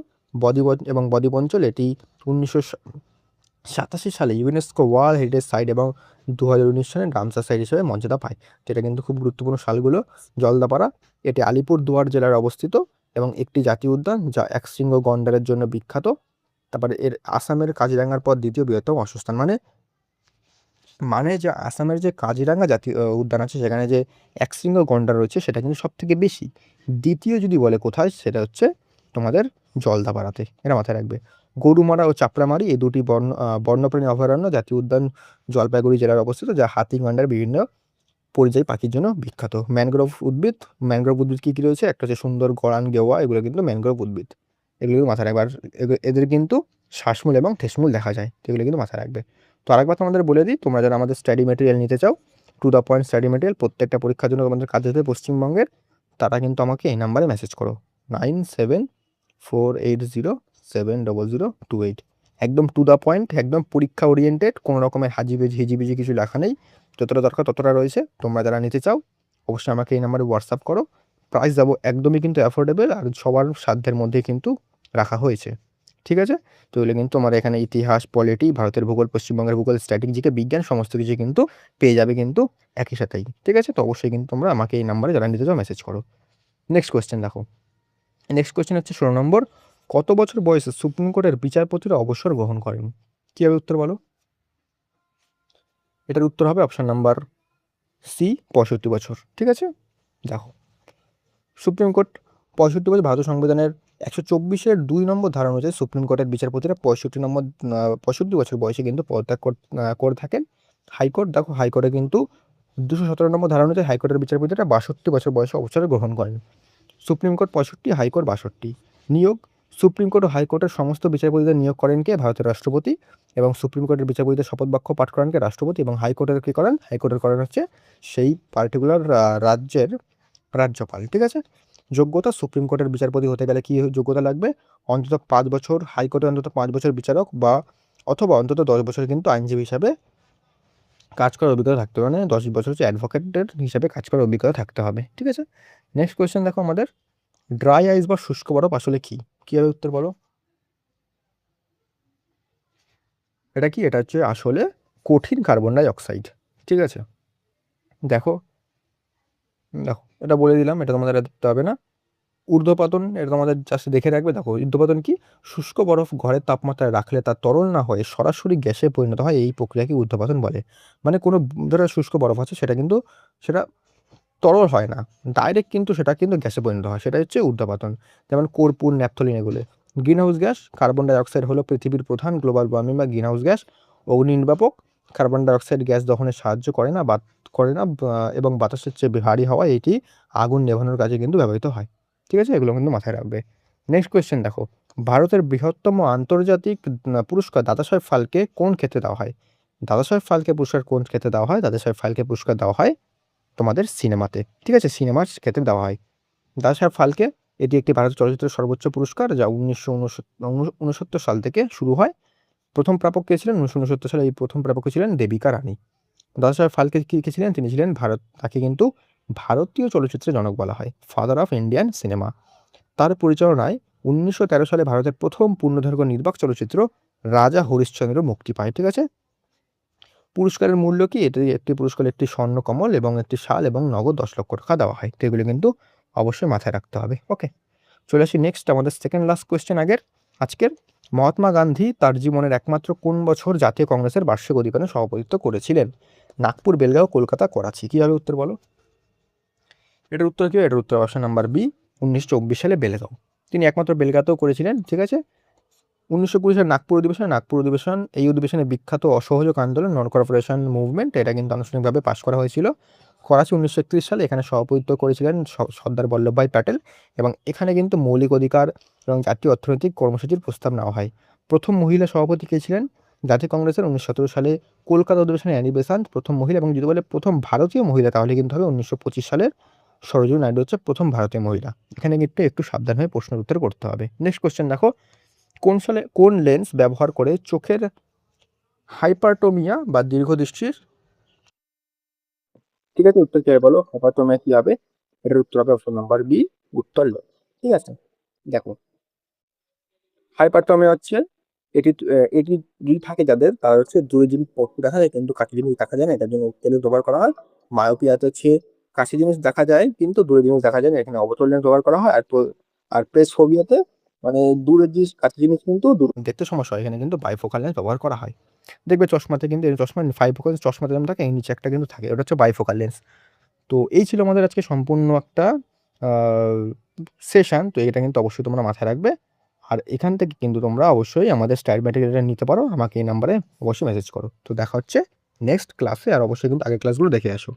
এবং বদ্বীপ অঞ্চল। এটি 1987 সালে ইউনেস্কো ওয়ার্ল্ড হেরিটেজ সাইট এবং 2019 সালে রামসার সাইট হিসেবে মর্যাদা পায়। তো এটা কিন্তু খুব গুরুত্বপূর্ণ সালগুলো। জলদাপাড়া, এটি আলিপুরদুয়ার জেলায় অবস্থিত এবং একটি জাতীয় উদ্যান, যা একশৃঙ্গ গন্ডারের জন্য বিখ্যাত। তারপরে এর আসামের কাজিরাঙ্গার পর দ্বিতীয় বৃহত্তম বাসস্থান, মানে যে আসামের যে কাজিরাঙ্গা জাতীয় উদ্যান আছে, সেখানে যে একশৃঙ্গ গন্ডার রয়েছে সেটা কিন্তু সব থেকে বেশি। দ্বিতীয় যদি বলে কোথায়, সেটা হচ্ছে তোমাদের জলদাপাড়াতে, এটা মাথায় রাখবে। গরুমারা ও চাপড়ামারি, এই দুটি বন্যপ্রাণী অভয়ারণ্য জাতীয় উদ্যান জলপাইগুড়ি জেলার অবস্থিত, যা হাতি, গন্ডার, বিভিন্ন পরিযায়ী পাখির জন্য বিখ্যাত। ম্যানগ্রোভ উদ্ভিদ কী কী রয়েছে? একটা হচ্ছে সুন্দর, গড়ান, গেওয়া, এগুলো কিন্তু ম্যানগ্রোভ উদ্ভিদ, এগুলো মাথায় রাখবে। আর এদের কিন্তু শ্বাসমূল এবং ঠেসমূল দেখা যায়, তো এগুলো কিন্তু মাথায় রাখবে। তো আরেকবার তোমাদের বলে দিই, তোমরা যারা আমাদের স্টাডি মেটেরিয়াল নিতে চাও, to the point study material প্রত্যেকটা পরীক্ষার জন্য তোমাদের কাজে দেবে পশ্চিমবঙ্গের, তারা কিন্তু আমাকে এই নাম্বারে মেসেজ করো 9748070028। একদম টু দ্য পয়েন্ট, একদম পরীক্ষা ওরিয়েন্টেড, কোনো রকমের হিজিবিজি কিছু লেখা নেই, যতটা দরকার ততটা রয়েছে। তোমরা যারা নিতে চাও অবশ্যই আমাকে এই নাম্বারে হোয়াটসঅ্যাপ করো। প্রাইস যাবো একদমই কিন্তু অ্যাফোর্ডেবল, আর সবার সাধ্যের মধ্যে কিন্তু রাখা হয়েছে, ঠিক আছে। তো এগুলো কিন্তু আমার এখানে ইতিহাস, পলিটি, ভারতের ভূগোল, পশ্চিমবঙ্গের ভূগোল, স্ট্র্যাটেজিকে, বিজ্ঞান, সমস্ত কিছু কিন্তু পেয়ে যাবে কিন্তু একই সাথেই, ঠিক আছে। তো অবশ্যই কিন্তু তোমরা আমাকে এই নাম্বারে যারা নিতে চাও মেসেজ করো। নেক্সট কোয়েশ্চেন দেখো, নেক্সট কোয়েশ্চেন হচ্ছে 16 নম্বর, কত বছর বয়সে সুপ্রিম কোর্টের বিচারপতিরা অবসর গ্রহণ করেন? কী হবে উত্তর বলো? এটার উত্তর হবে অপশান নাম্বার সি, 65 বছর, ঠিক আছে। দেখো, সুপ্রিম কোর্ট 65 বছর, ভারতীয় সংবিধানের 124-2 নম্বর ধারা অনুযায়ী সুপ্রিম কোর্টের বিচারপতিরা 65 বছর বয়সে কিন্তু পদত্যাগ করে থাকেন। হাইকোর্ট, দেখো হাইকোর্টে কিন্তু 217 নম্বর ধারা অনুযায়ী হাইকোর্টের বিচারপতিরা 62 বছর বয়সে অবসর গ্রহণ করেন। Supreme court 65, high court 62। নিয়োগ, সুপ্রিম কোর্ট ও হাইকোর্টের সমস্ত বিচারপতিদের নিয়োগ করেন কে? ভারতের রাষ্ট্রপতি। এবং সুপ্রিম কোর্টের বিচারপতিদের শপথ বাক্য পাঠ করেন কে? রাষ্ট্রপতি। এবং হাইকোর্টের কী করেন? হাইকোর্টের করেন হচ্ছে সেই পার্টিকুলার রাজ্যের রাজ্যপাল, ঠিক আছে। যোগ্যতা, সুপ্রিম কোর্টের বিচারপতি হতে গেলে কী যোগ্যতা লাগবে? অন্তত 5 বছর, হাইকোর্টে অন্তত 5 বছর বিচারক বা অথবা অন্তত 10 বছর কিন্তু আইনজীবী হিসাবে কাজ করার অভিজ্ঞতা থাকতে হবে, মানে 10 বছর হচ্ছে অ্যাডভোকেটের হিসাবে কাজ করার অভিজ্ঞতা থাকতে হবে, ঠিক আছে। নেক্সট কোয়েশ্চেন দেখো আমাদের, ড্রাই আইস বা শুষ্ক বরফ আসলে কি? কী হবে উত্তর বলো? এটা কি? এটা হচ্ছে আসলে কঠিন কার্বন ডাই অক্সাইড, ঠিক আছে। দেখো, দেখো এটা বলে দিলাম, এটা তোমাদের দেখতে হবে না। ঊর্ধ্বপাতন, এটা তোমাদের জাস্ট দেখে রাখবে। দেখো ঊর্ধ্বপাতন কি? শুষ্ক বরফ ঘরের তাপমাত্রায় রাখলে তা তরল না হয়ে সরাসরি গ্যাসে পরিণত হয়, এই প্রক্রিয়াকে ঊর্ধ্বপাতন বলে। মানে কোনো ধরো শুষ্ক বরফ আছে, সেটা কিন্তু সেটা তরল হয় না, ডাইরেক্ট কিন্তু সেটা কিন্তু গ্যাসে পরিণত হয়, সেটা হচ্ছে ঊর্ধ্বপাতন। যেমন কর্পূর, ন্যাপথলিন এগুলো। Greenhouse gas, carbon die oxide হলো পৃথিবীর প্রধান গ্লোবাল ওয়ার্মিং বা গ্রিনহাউস গ্যাস। অগ্নি নির্বাপক, কার্বন ডাই অক্সাইড গ্যাস দহনে সাহায্য করে না এবং বাতাসের চেয়ে ভারী হওয়ায় এটি আগুন নেভানোর কাজে কিন্তু ব্যবহৃত হয়, ঠিক আছে। এগুলো কিন্তু মাথায় রাখবে। নেক্সট কোয়েশ্চেন দেখো, ভারতের বৃহত্তম আন্তর্জাতিক পুরস্কার দাদাসাহেব ফালকে কোন ক্ষেত্রে দেওয়া হয়? দাদাসাহেব ফালকে পুরস্কার কোন ক্ষেত্রে দেওয়া হয়? দাদাসাহেব ফালকে পুরস্কার দেওয়া হয় তোমাদের সিনেমাতে, ঠিক আছে, সিনেমার ক্ষেত্রে দেওয়া হয়। দাদাসাহেব ফালকে, এটি একটি ভারতীয় চলচ্চিত্রের সর্বোচ্চ পুরস্কার, যা 1969 সাল থেকে শুরু হয়। প্রথম প্রাপক কে ছিলেন? 1969 সালে এই প্রথম প্রাপক ছিলেন দেবিকা রানী। দাদাসাহেব ফালকে কে ছিলেন? তিনি ছিলেন তাকে কিন্তু ভারতীয় চলচ্চিত্রের জনক বলা হয়, ফাদার অফ ইন্ডিয়ান সিনেমা। তার পরিচালনায় 1913 সালে ভারতের প্রথম পূর্ণদৈর্ঘ্য নির্বাক চলচ্চিত্র রাজা হরিশ্চন্দ্র মুক্তি পায়, ঠিক আছে। পুরস্কারের মূল্য কি? এটি একটি পুরস্কার, একটি স্বর্ণ কমল এবং একটি শাল এবং নগদ 10 লক্ষ টাকা দেওয়া হয়। তো এগুলো কিন্তু অবশ্যই মাথায় রাখতে হবে, ওকে। চলে আসি নেক্সট আমাদের সেকেন্ড লাস্ট কোয়েশ্চেন আজকের। মহাত্মা গান্ধী তার জীবনের একমাত্র কোন বছর জাতীয় কংগ্রেসের বার্ষিক অধিবেশনে সভাপতিত্ব করেছিলেন? নাগপুর, বেলগাঁও, কলকাতা, করাচি। কীভাবে উত্তর বলো? এটার উত্তর কী? এটার উত্তর অপশন নাম্বার বি, 1924 সালে বেলগাঁও। তিনি একমাত্র বেলগাঁওতেও করেছিলেন, ঠিক আছে। 1920 সালে নাগপুর অধিবেশন, এই অধিবেশনে বিখ্যাত অসহযোগ আন্দোলন, নন কর্পোরেশন মুভমেন্ট, এটা কিন্তু আনুষ্ঠানিকভাবে পাশ করা হয়েছিল। করাচি 1931 সালে, এখানে সভাপতিত্ব করেছিলেন সর্দার বল্লভভাই প্যাটেল, এবং এখানে কিন্তু মৌলিক অধিকার এবং জাতীয় অর্থনৈতিক কর্মসূচির প্রস্তাব নেওয়া হয়। প্রথম মহিলা সভাপতি কে ছিলেন জাতীয় কংগ্রেসের? 1917 সালে কলকাতা অধিবেশনে অ্যানি বেসান্ট প্রথম মহিলা, এবং যদি বলে প্রথম ভারতীয় মহিলা তাহলে কিন্তু হবে 1925 সালের সরোজিনী নাইডু হচ্ছে প্রথম ভারতীয় মহিলা। এখানে কিন্তু একটু সাবধান হয়ে প্রশ্নের উত্তর করতে হবে। নেক্সট কোয়েশ্চেন দেখো, কোন লেন্স ব্যবহার করে চোখের হাইপারটোমিয়া বা দীর্ঘদৃষ্টির, ঠিক আছে, উত্তর কি হবে বলো? হাইপারটোমিয়া কি হবে? এটার উত্তর হবে অপশন নাম্বার বি, উত্তর লেন্স, ঠিক আছে। দেখো, হাইপারটোমিয়া হচ্ছে এটি এটি যদি থাকে যাদের, তার হচ্ছে দূরে জিনিস স্পষ্ট দেখা যায় কিন্তু কাছে জিনিস দেখা যায় না, এটার জন্য টেলিস্কোপ ব্যবহার করা হয়। মায়োপিয়াতে হচ্ছে কাছে জিনিস দেখা যায় কিন্তু দূরে জিনিস দেখা যায় না, এখানে অবতল লেন্স ব্যবহার করা হয়। আর প্রেসফোবিয়াতে মানে দূরের জিনিস কাছে জিনিস কিন্তু দেখতে সমস্যা হয়, এখানে কিন্তু বাইফোকাল লেন্স ব্যবহার করা হয়। দেখবে চশমাতে কিন্তু এই চশমা বাইফোকাল চশমাতে যেমন থাকে, এই নিচে একটা কিন্তু থাকে, ওটা হচ্ছে বাইফোকাল লেন্স। তো এই ছিল আমাদের আজকে সম্পূর্ণ একটা সেশন। তো এটা কিন্তু অবশ্যই তোমরা মাথায় রাখবে। আর এখান থেকে কিন্তু তোমরা অবশ্যই আমাদের স্টাইল ম্যাটেরিয়ালটা নিতে পারো, আমাকে এই নাম্বারে অবশ্যই মেসেজ করো। তো দেখা হচ্ছে নেক্সট ক্লাসে, আর অবশ্যই কিন্তু আগের ক্লাসগুলো দেখে আসো।